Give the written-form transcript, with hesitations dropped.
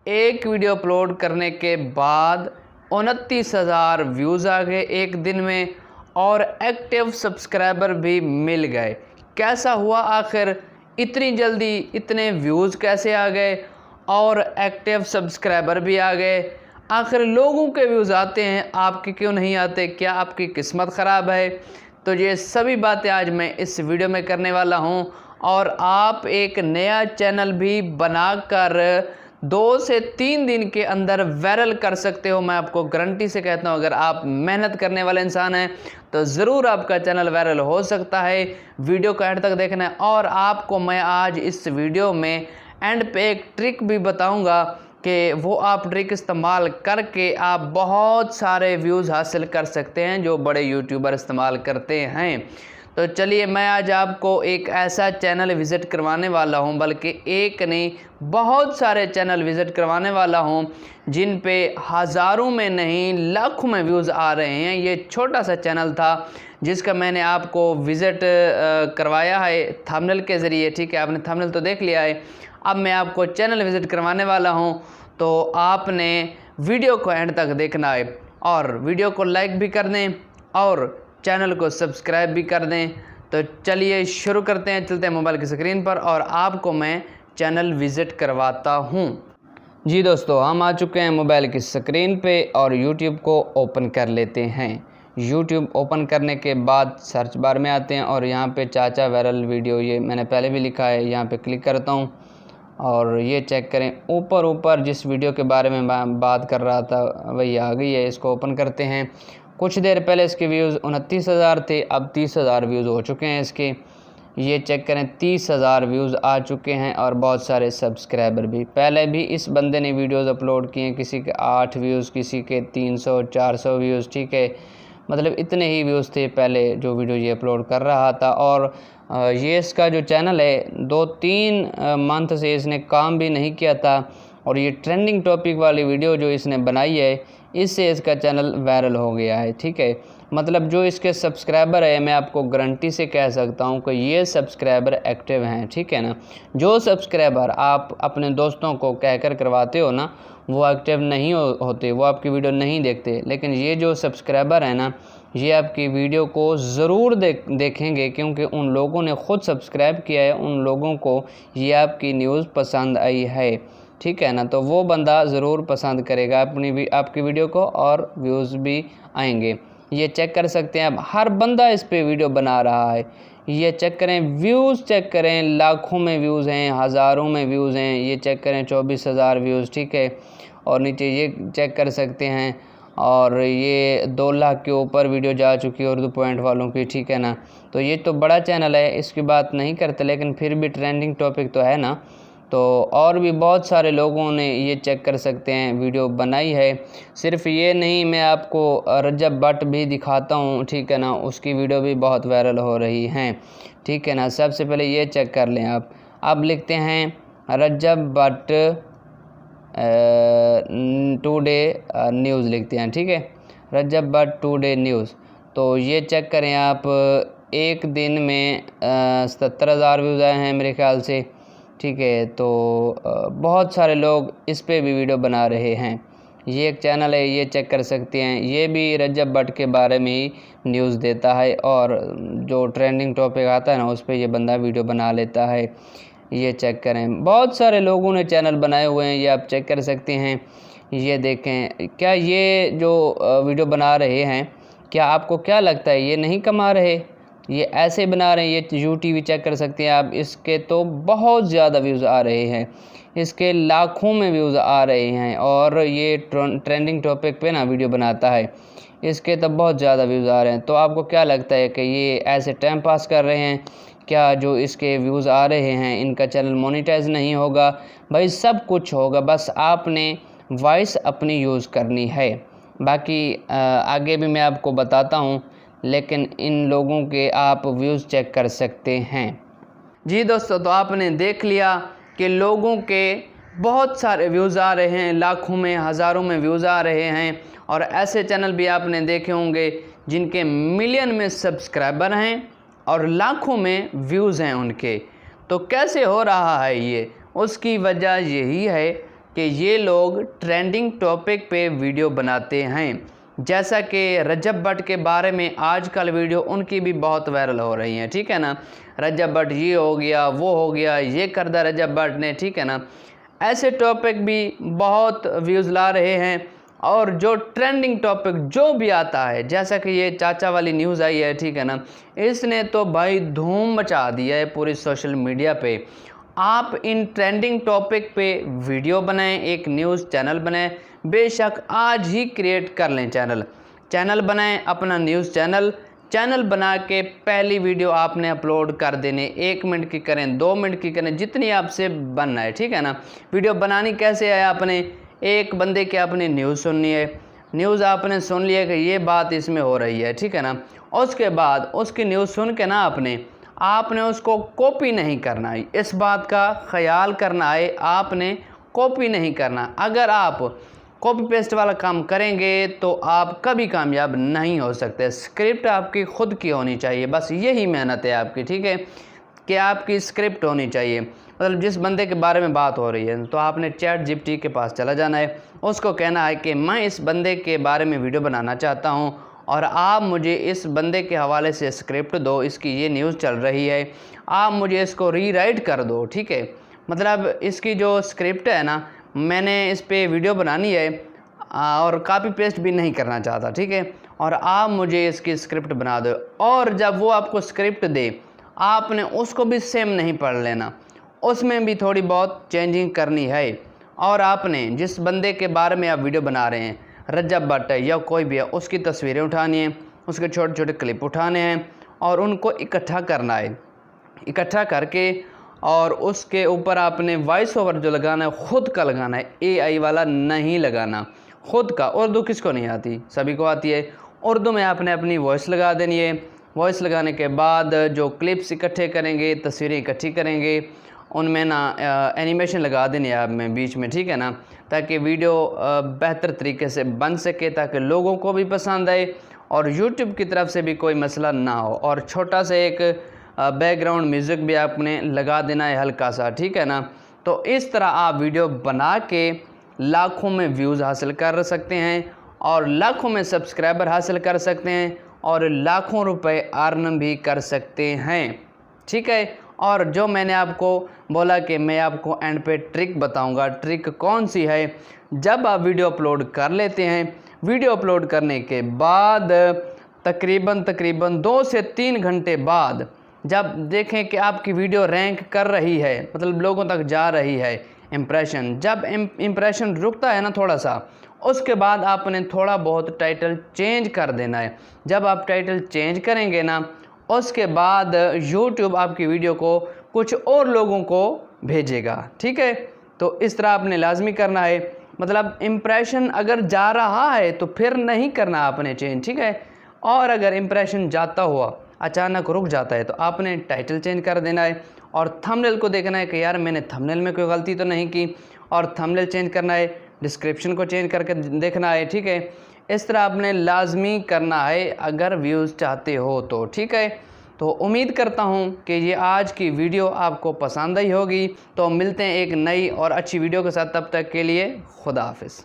एक video upload करने के बाद 29,000 व्यूज़ आ गए एक दिन में और एक्टिव सब्सक्राइबर भी मिल गए। कैसा हुआ आखिर? इतनी जल्दी इतने व्यूज़ कैसे आ गए और एक्टिव सब्सक्राइबर भी आ गए? आखिर लोगों के व्यूज़ आते हैं, आपके क्यों नहीं आते? क्या आपकी किस्मत ख़राब है? तो ये सभी बातें आज मैं इस वीडियो में करने वाला हूं। और आप एक नया चैनल भी बनाकर 2 से 3 दिन के अंदर वायरल कर सकते हो। मैं आपको गारंटी से कहता हूं, अगर आप मेहनत करने वाले इंसान हैं तो ज़रूर आपका चैनल वायरल हो सकता है। वीडियो को एंड तक देखना है और आपको मैं आज इस वीडियो में एंड पे एक ट्रिक भी बताऊंगा कि वो आप ट्रिक इस्तेमाल करके आप बहुत सारे व्यूज़ हासिल कर सकते हैं जो बड़े यूट्यूबर इस्तेमाल करते हैं। तो चलिए, मैं आज आपको एक ऐसा चैनल विज़िट करवाने वाला हूं, बल्कि एक नहीं बहुत सारे चैनल विज़िट करवाने वाला हूं जिन पे हज़ारों में नहीं लाखों में व्यूज़ आ रहे हैं। ये छोटा सा चैनल था जिसका मैंने आपको विज़िट करवाया है थंबनेल के ज़रिए। ठीक है, आपने थंबनेल तो देख लिया है। अब मैं आपको चैनल विज़िट करवाने वाला हूं, तो आपने वीडियो को एंड तक देखना है और वीडियो को लाइक भी कर दें और चैनल को सब्सक्राइब भी कर दें। तो चलिए शुरू करते हैं, चलते हैं मोबाइल की स्क्रीन पर और आपको मैं चैनल विज़िट करवाता हूं। जी दोस्तों, हम आ चुके हैं मोबाइल की स्क्रीन पे और यूट्यूब को ओपन कर लेते हैं। यूट्यूब ओपन करने के बाद सर्च बार में आते हैं और यहाँ पे चाचा वायरल वीडियो, ये मैंने पहले भी लिखा है, यहाँ पे क्लिक करता हूँ और ये चेक करें। ऊपर जिस वीडियो के बारे में मैं बात कर रहा था वही आ गई है। इसको ओपन करते हैं। कुछ देर पहले इसके व्यूज़ 29,000 थे, अब 30,000 व्यूज़ हो चुके हैं इसके। ये चेक करें, 30,000 व्यूज़ आ चुके हैं और बहुत सारे सब्सक्राइबर भी। पहले भी इस बंदे ने वीडियोज़ अपलोड किए हैं, किसी के 8 व्यूज़, किसी के 300 400 व्यूज़। ठीक है, मतलब इतने ही व्यूज़ थे पहले जो वीडियो ये अपलोड कर रहा था। और ये इसका जो चैनल है 2-3 मंथ से इसने काम भी नहीं किया था और ये ट्रेंडिंग टॉपिक वाली वीडियो जो इसने बनाई है इससे इसका चैनल वायरल हो गया है। ठीक है, मतलब जो इसके सब्सक्राइबर है, मैं आपको गारंटी से कह सकता हूँ कि ये सब्सक्राइबर एक्टिव हैं। ठीक है ना, जो सब्सक्राइबर आप अपने दोस्तों को कहकर करवाते हो ना, वो एक्टिव नहीं होते, वो आपकी वीडियो नहीं देखते। लेकिन ये जो सब्सक्राइबर है ना, ये आपकी वीडियो को ज़रूर देखेंगे क्योंकि उन लोगों ने ख़ुद सब्सक्राइब किया है, उन लोगों को ये आपकी न्यूज़ पसंद आई है। ठीक है ना, तो वो बंदा ज़रूर पसंद करेगा आपकी वीडियो को और व्यूज़ भी आएंगे। ये चेक कर सकते हैं, अब हर बंदा इस पे वीडियो बना रहा है। ये चेक करें, व्यूज़ चेक करें, लाखों में व्यूज़ हैं, हज़ारों में व्यूज़ हैं। ये चेक करें, 24,000 व्यूज़। ठीक है, और नीचे ये चेक कर सकते हैं और ये 2 लाख के ऊपर वीडियो जा चुकी है उर्दू पॉइंट वालों की। ठीक है ना, तो ये तो बड़ा चैनल है, इसकी बात नहीं करते, लेकिन फिर भी ट्रेंडिंग टॉपिक तो है ना। तो और भी बहुत सारे लोगों ने ये चेक कर सकते हैं वीडियो बनाई है। सिर्फ ये नहीं, मैं आपको रजब भट्ट भी दिखाता हूँ। ठीक है ना, उसकी वीडियो भी बहुत वायरल हो रही हैं। ठीक है ना, सबसे पहले ये चेक कर लें आप। अब लिखते हैं रजब भट्ट टुडे न्यूज़ लिखते हैं। ठीक है, रजब भट्ट टुडे न्यूज़। तो ये चेक करें आप, एक दिन में 77,000 व्यूज़ आए हैं मेरे ख्याल से। ठीक है, तो बहुत सारे लोग इस पे भी वीडियो बना रहे हैं। ये एक चैनल है, ये चेक कर सकते हैं। ये भी रजब भट्ट के बारे में ही न्यूज़ देता है और जो ट्रेंडिंग टॉपिक आता है ना उस पे ये बंदा वीडियो बना लेता है। ये चेक करें, बहुत सारे लोगों ने चैनल बनाए हुए हैं, ये आप चेक कर सकते हैं। ये देखें, क्या ये जो वीडियो बना रहे हैं, क्या आपको क्या लगता है ये नहीं कमा रहे? ये ऐसे बना रहे हैं। ये यूट्यूब चेक कर सकते हैं आप, इसके तो बहुत ज़्यादा व्यूज़ आ रहे हैं, इसके लाखों में व्यूज़ आ रहे हैं। और ये ट्रेंडिंग टॉपिक पे ना वीडियो बनाता है, इसके तो बहुत ज़्यादा व्यूज़ आ रहे हैं। तो आपको क्या लगता है कि ये ऐसे टाइम पास कर रहे हैं? क्या जो इसके व्यूज़ आ रहे हैं इनका चैनल मोनेटाइज नहीं होगा? भाई सब कुछ होगा, बस आपने वॉइस अपनी यूज़ करनी है। बाकी आगे भी मैं आपको बताता हूँ, लेकिन इन लोगों के आप व्यूज़ चेक कर सकते हैं। जी दोस्तों, तो आपने देख लिया कि लोगों के बहुत सारे व्यूज़ आ रहे हैं, लाखों में हज़ारों में व्यूज़ आ रहे हैं। और ऐसे चैनल भी आपने देखे होंगे जिनके मिलियन में सब्सक्राइबर हैं और लाखों में व्यूज़ हैं उनके। तो कैसे हो रहा है ये? उसकी वजह यही है कि ये लोग ट्रेंडिंग टॉपिक पे वीडियो बनाते हैं। जैसा कि रजब भट्ट के बारे में आजकल वीडियो उनकी भी बहुत वायरल हो रही हैं, ठीक है ना। रजब भट्ट ये हो गया, वो हो गया, ये कर दिया रजब भट्ट ने, ठीक है ना। ऐसे टॉपिक भी बहुत व्यूज़ ला रहे हैं। और जो ट्रेंडिंग टॉपिक जो भी आता है, जैसा कि ये चाचा वाली न्यूज़ आई है, ठीक है ना, इसने तो भाई धूम मचा दिया है पूरी सोशल मीडिया पे। आप इन ट्रेंडिंग टॉपिक पे वीडियो बनाएं, एक न्यूज़ चैनल बनाएं, बेशक आज ही क्रिएट कर लें चैनल बनाएं, अपना न्यूज़ चैनल बना के पहली वीडियो आपने अपलोड कर देने। 1 मिनट की करें, 2 मिनट की करें, जितनी आपसे बनना है, ठीक है ना। वीडियो बनानी कैसे है, आपने एक बंदे की आपने न्यूज़ सुननी है, न्यूज़ आपने सुन लिया कि ये बात इसमें हो रही है, ठीक है ना। उसके बाद उसकी न्यूज़ सुन के ना आपने उसको कॉपी नहीं करना है, इस बात का ख्याल करना है, आपने कॉपी नहीं करना। अगर आप कॉपी पेस्ट वाला काम करेंगे तो आप कभी कामयाब नहीं हो सकते। स्क्रिप्ट आपकी खुद की होनी चाहिए, बस यही मेहनत है आपकी, ठीक है, कि आपकी स्क्रिप्ट होनी चाहिए। मतलब जिस बंदे के बारे में बात हो रही है तो आपने चैट जीपीटी के पास चला जाना है, उसको कहना है कि मैं इस बंदे के बारे में वीडियो बनाना चाहता हूँ और आप मुझे इस बंदे के हवाले से स्क्रिप्ट दो, इसकी ये न्यूज़ चल रही है, आप मुझे इसको रीराइट कर दो, ठीक है। मतलब इसकी जो स्क्रिप्ट है ना, मैंने इस पर वीडियो बनानी है और कॉपी पेस्ट भी नहीं करना चाहता, ठीक है, और आप मुझे इसकी स्क्रिप्ट बना दो। और जब वो आपको स्क्रिप्ट दे, आपने उसको भी सेम नहीं पढ़ लेना, उसमें भी थोड़ी बहुत चेंजिंग करनी है। और आपने जिस बंदे के बारे में आप वीडियो बना रहे हैं, रजब भट्ट है या कोई भी है, उसकी तस्वीरें उठानी है, उसके छोटे छोटे क्लिप उठाने हैं और उनको इकट्ठा करना है। इकट्ठा करके और उसके ऊपर आपने वॉइस ओवर जो लगाना है खुद का लगाना है, AI वाला नहीं लगाना, खुद का। उर्दू किसको नहीं आती, सभी को आती है। उर्दू में आपने अपनी वॉइस लगा देनी है। वॉइस लगाने के बाद जो क्लिप्स इकट्ठे करेंगे, तस्वीरें इकट्ठी करेंगे, उनमें ना एनिमेशन लगा देनी है आप में बीच में, ठीक है ना, ताकि वीडियो बेहतर तरीके से बन सके, ताकि लोगों को भी पसंद आए और यूट्यूब की तरफ से भी कोई मसला ना हो। और छोटा सा एक बैकग्राउंड म्यूज़िक भी आपने लगा देना है हल्का सा, ठीक है ना। तो इस तरह आप वीडियो बना के लाखों में व्यूज़ हासिल कर सकते हैं और लाखों में सब्सक्राइबर हासिल कर सकते हैं और लाखों रुपए अर्न भी कर सकते हैं, ठीक है। और जो मैंने आपको बोला कि मैं आपको एंड पे ट्रिक बताऊंगा, ट्रिक कौन सी है, जब आप वीडियो अपलोड कर लेते हैं, वीडियो अपलोड करने के बाद तकरीबन 2 से 3 घंटे बाद जब देखें कि आपकी वीडियो रैंक कर रही है, मतलब लोगों तक जा रही है, इम्प्रेशन, जब इम्प्रेशन रुकता है ना थोड़ा सा, उसके बाद आपने थोड़ा बहुत टाइटल चेंज कर देना है। जब आप टाइटल चेंज करेंगे ना, उसके बाद YouTube आपकी वीडियो को कुछ और लोगों को भेजेगा, ठीक है। तो इस तरह आपने लाजमी करना है। मतलब इम्प्रेशन अगर जा रहा है तो फिर नहीं करना आपने चेंज, ठीक है। और अगर इम्प्रेशन जाता हुआ अचानक रुक जाता है तो आपने टाइटल चेंज कर देना है और थंबनेल को देखना है कि यार मैंने थंबनेल में कोई गलती तो नहीं की, और थंबनेल चेंज करना है, डिस्क्रिप्शन को चेंज करके देखना है, ठीक है। इस तरह आपने लाजमी करना है अगर व्यूज़ चाहते हो तो, ठीक है। तो उम्मीद करता हूँ कि ये आज की वीडियो आपको पसंद आई होगी। तो मिलते हैं एक नई और अच्छी वीडियो के साथ, तब तक के लिए खुदा हाफिज़।